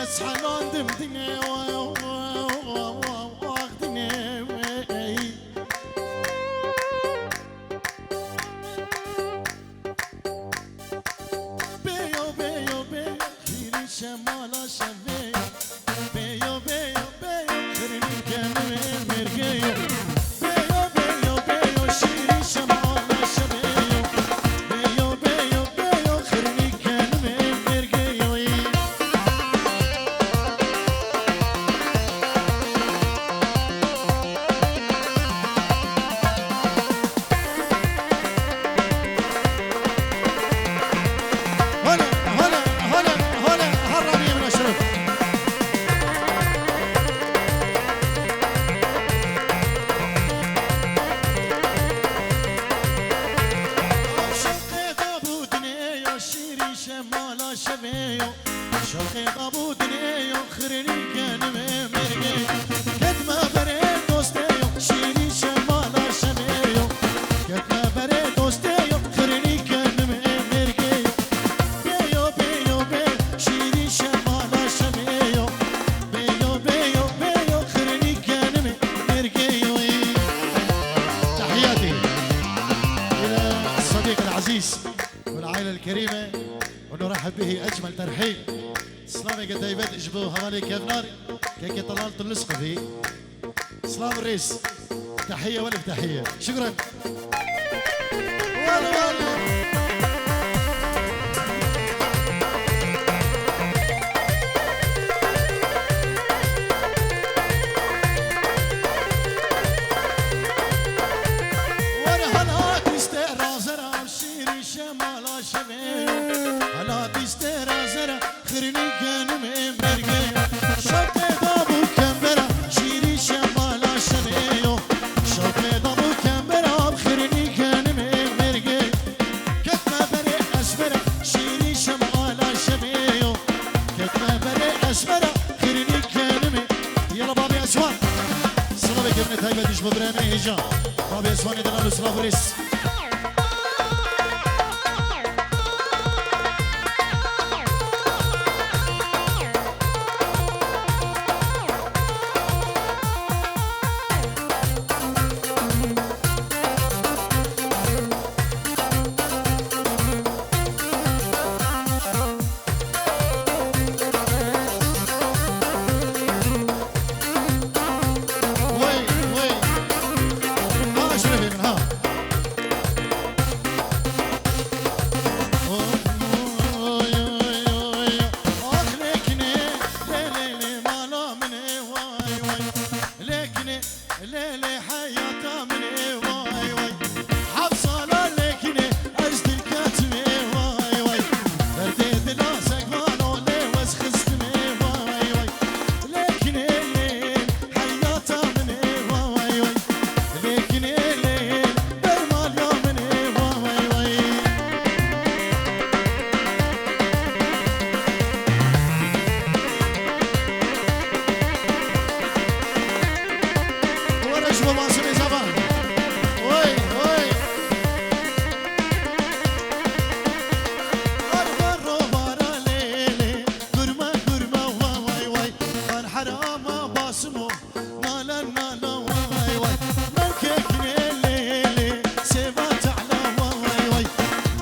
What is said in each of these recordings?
بس حنان دمدني واخدني بيو بيو بيو خيري شمالا شبيو بيو بيو بيو خيري كانوا مرقيو بيو بيو بيو شيري شمالا شبيو بيو بيو بيو خيري كانوا مرقيو شوقي ابو دنيا خرني كان مرقي قد ما بريت دوستيو شيري شمالا شبيو قد ما بريت دوستيو خرني كان مرقي بيو بيو بيو شيري شمالا شبيو بيو بيو بيو خرني كان مرقي. تحياتي الى الصديق العزيز والعائله الكريمه ونرحب به اجمل ترحيب. سلامي قد دايبات اجبو هوالي كيف نار كيكي طلالة اللصقة فيه. سلام الرئيس تحية والف تحية شكرا. وانا هلا تستهرى زرع وشيري شمالا شبيه هلا تستهرى زرع خرني كان مرقي شوقي ابو كمبرة شيري شمالا شبيو شوقي ابو كمبرة بخرني كان مرقي كتما بري اسبرة شيري شمالا شبيو كتما بري اسبرة خرني كان يلا بابي اسوان صلابك ابن تايبة ديش ببرامي هجا بابي اسوان يدلالو صلاب ريس ليلي حياته مني واي واي حفصة لكني أجد الكاتمي واي واي برديت لاسك مانو لي وسخستني واي واي لكني الليل حياته مني واي واي لكني الليل برمال يومني واي واي شو ماسمي زبان وي وي أربرو بارا ليلي كرمة كرمة واي واي كان حرام باسمو نالا نالا واي واي ملكك ليلي سيبات على واي واي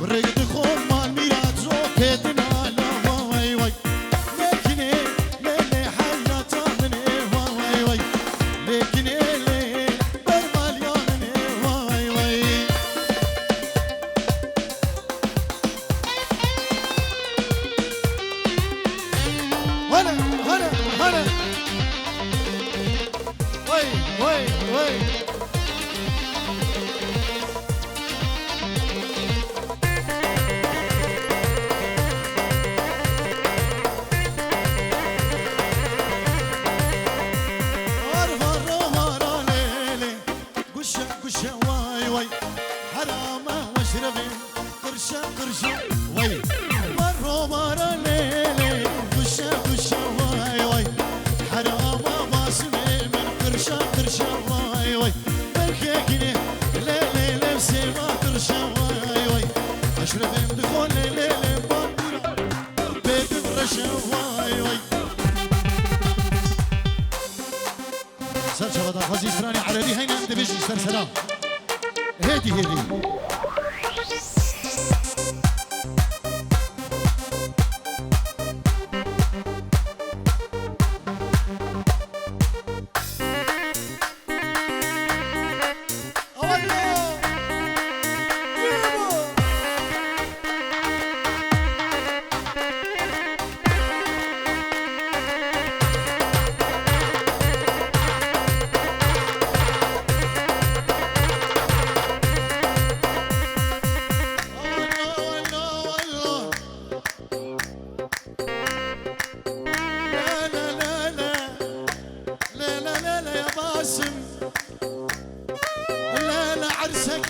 وريد خون مال ميرات زوكيت نالا واي واي لكني ليلي حياته مني واي واي لكني قرشة وي مروا مرة ليلي قشة قشة واي واي حرام باسمي من قرشة قرشة واي واي سر شباب خزي فراني عربي هينا انت بيجي سر سلام هادي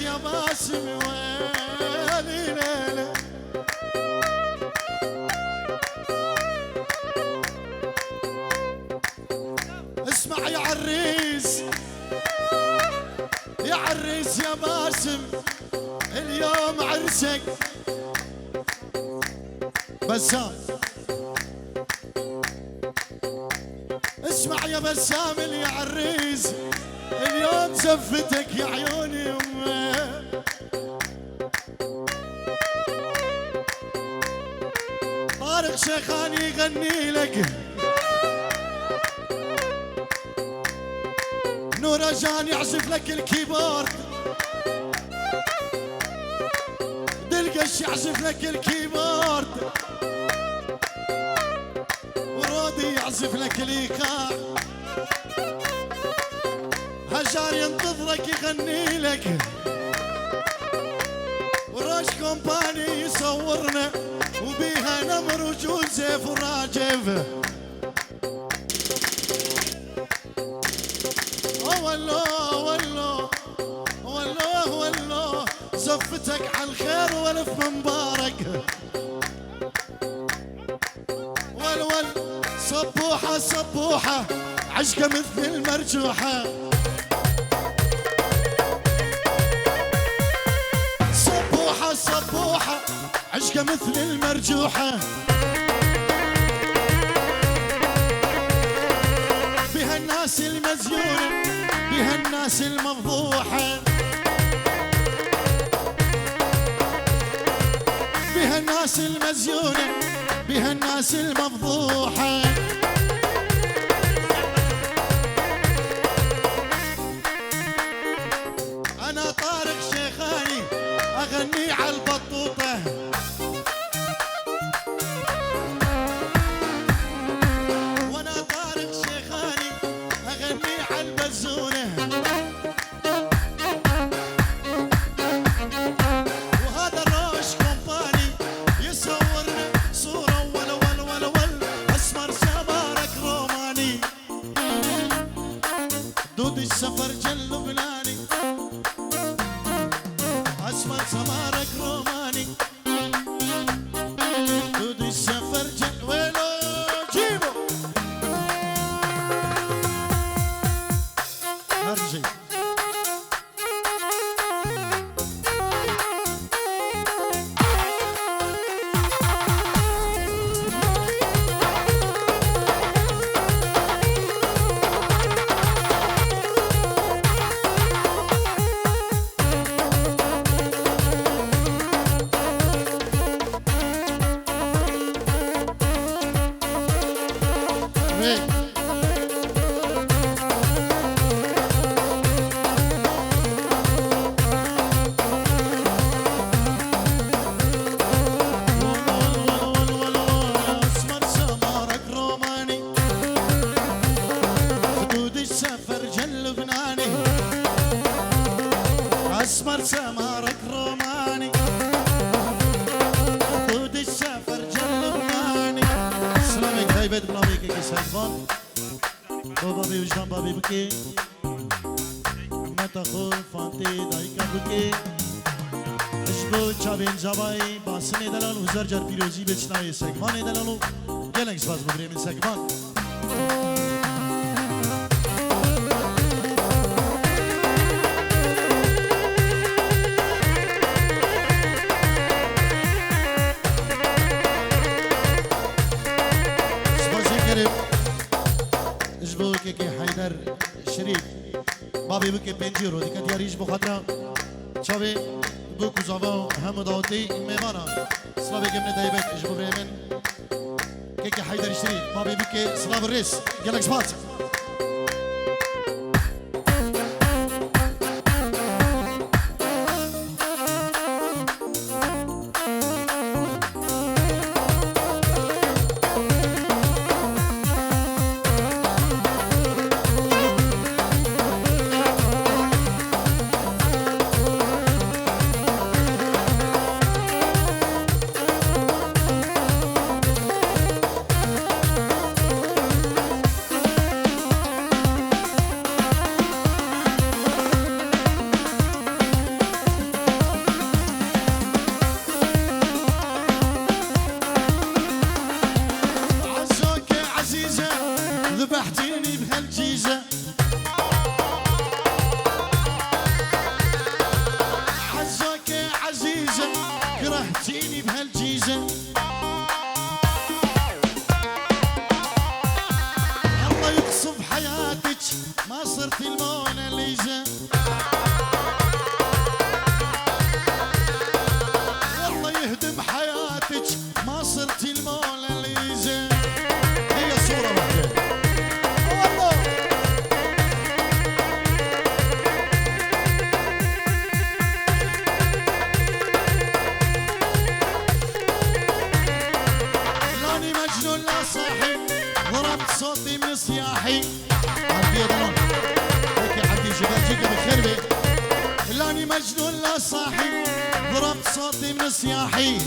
يا باسم ويلي ليلة اسمع يا عريس يا عريس يا باسم اليوم عرسك بسام اسمع يا بسام يا عريس اليوم زفتك يا عيوني يمه طارق شيخاني يغني لك نور جان يعزف لك الكيبورد دلقش يعزف لك الكيبورد ورودي يعزف لك الايقاع هجار ينتظرك يغني لك وراش كومباني يصورنا وبيها نمر وجوزيف وراجف والله والله والله والله زفتك على الخير والف مبارك والول صبوحة صبوحة عشقة مثل المرجوحة صبوحة صبوحة عشقة مثل المرجوحة بها الناس المزيونة بها الناس المفضوحة بها الناس المزيونة بها الناس المفضوحة أنا طارق شيخاني أغني على البطوطة وأنا طارق شيخاني أغني على البزونة وهذا الروش كومباني يصورنا صورة ول أسمر سمارك روماني دود السفر جل لبناني أسمر سمارك روماني دود السفر جل ويلو جيبو أرجي أسمر سمارك روماني خدود السفر جل لبناني سلامك هيبت بلاميك كي سيفان بابي وجدان بابي بكي متى خول فانتي دايكا بكي اشبو چابين جاباي باسمي دلال وزر جر بيروزي بچناي سيگمان دلالو گلنگس باز ببري من سيگمان اشبو كي حيدر شريف بابي بك بنجيرو ديك دياريش بخاطر شابي بوكو زافا هم داوتي ميمانا سلافي قمنا دايبك اجبو بريمن كيكي حيدر شريف بابي بك سلاف الريس قالك سبات ذبحتيني بهالجيزة عزاك يا عزيزة كرهتيني بهالجيزة الله يقصف حياتك ما صرت الموناليزا والله يهدم حياتك ما صرت الموناليزا هي صورة واحدة ضربت صوتي من صياحي عندي ضرب هيك عندي جبال جيكا بخربي لاني مجنون لا صاحي ضربت صوتي من صياحي